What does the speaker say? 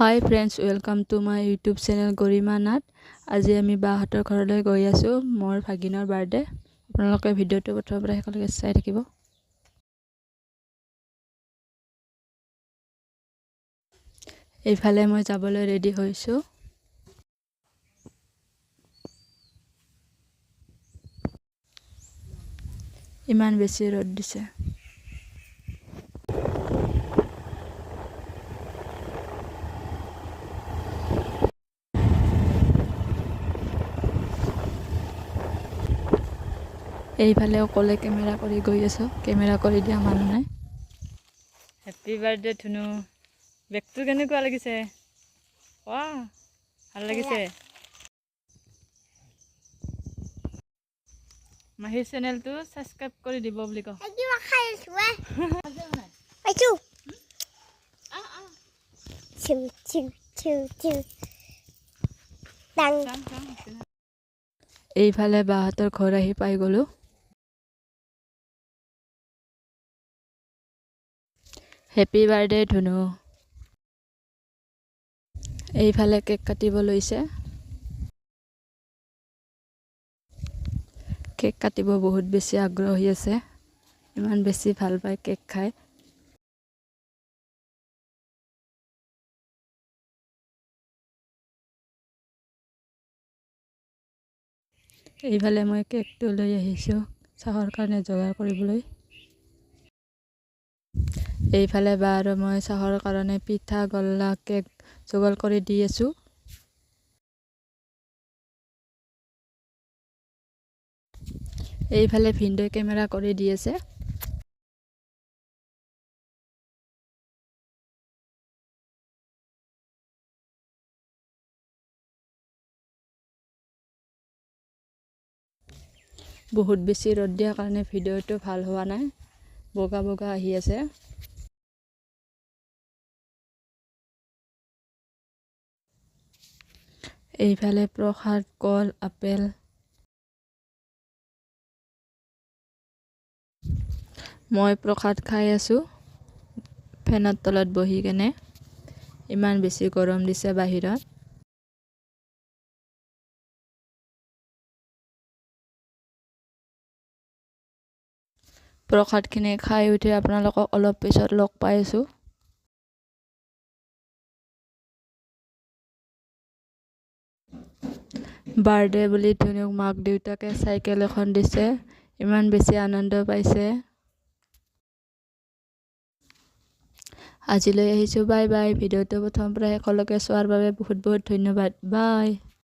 High friends, welcome to my YouTube channel Garima Nath. আজি আমি বাহঁতৰ ঘৰলৈ গৈ আছোঁ। মোৰ ভাগিনৰ বাৰ্থডে। আপোনালোকে ভিডিঅ'টো প্ৰথমৰ পৰা শেষলৈকে চাই থাকিব। এইফালে মই যাবলৈ ৰেডি হৈছোঁ। ইমান বেছি ৰ'দ দিছে। এইফালে অকলে কেমেৰা কৰি গৈ আছোঁ। কেমেৰা কৰি দিয়া মানুহ নাই। হেপী বাৰ্থডে ধুনু। বেগটো কেনেকুৱা লাগিছে? ভাল লাগিছে। মাহীৰ চেনেলটো ছাবস্ক্ৰাইব কৰি দিব বুলি কওঁ। এইফালে বাহঁতৰ ঘৰ আহি পাই গ'লো। হেপী বাৰ্থডে ধুনু। এইফালে কেক কাটিব লৈছে। কেক কাটিব বহুত বেছি আগ্ৰহী আছে। ইমান বেছি ভাল পায় কেক খাই। এইফালে মই কেকটো লৈ আহিছোঁ চাহৰ কাৰণে যোগাৰ কৰিবলৈ। এইফালে বা আৰু মই চাহৰ কাৰণে পিঠা, গল্লা, কেক যোগাৰ কৰি দি আছোঁ। এইফালে ভিনদেউৱে কেমেৰা কৰি দি আছে। বহুত বেছি ৰ'দ দিয়াৰ কাৰণে ভিডিঅ'টো ভাল হোৱা নাই। বগা বগা আহি আছে। এইফালে প্ৰসাদ, কল, আপেল। মই প্ৰসাদ খাই আছোঁ ফেনৰ তলত বহি কেনে। ইমান বেছি গৰম দিছে বাহিৰত। প্ৰসাদখিনি খাই উঠি আপোনালোকক অলপ পিছত লগ পাই আছোঁ। বাৰ্থডে বুলি ধুনুক মাক দেউতাকে চাইকেল এখন দিছে। ইমান বেছি আনন্দ পাইছে। আজিলৈ আহিছোঁ। Bye bye. ভিডিঅ'টো প্ৰথমৰ পৰা শেষলৈকে চোৱাৰ বাবে বহুত বহুত ধন্যবাদ। বাই।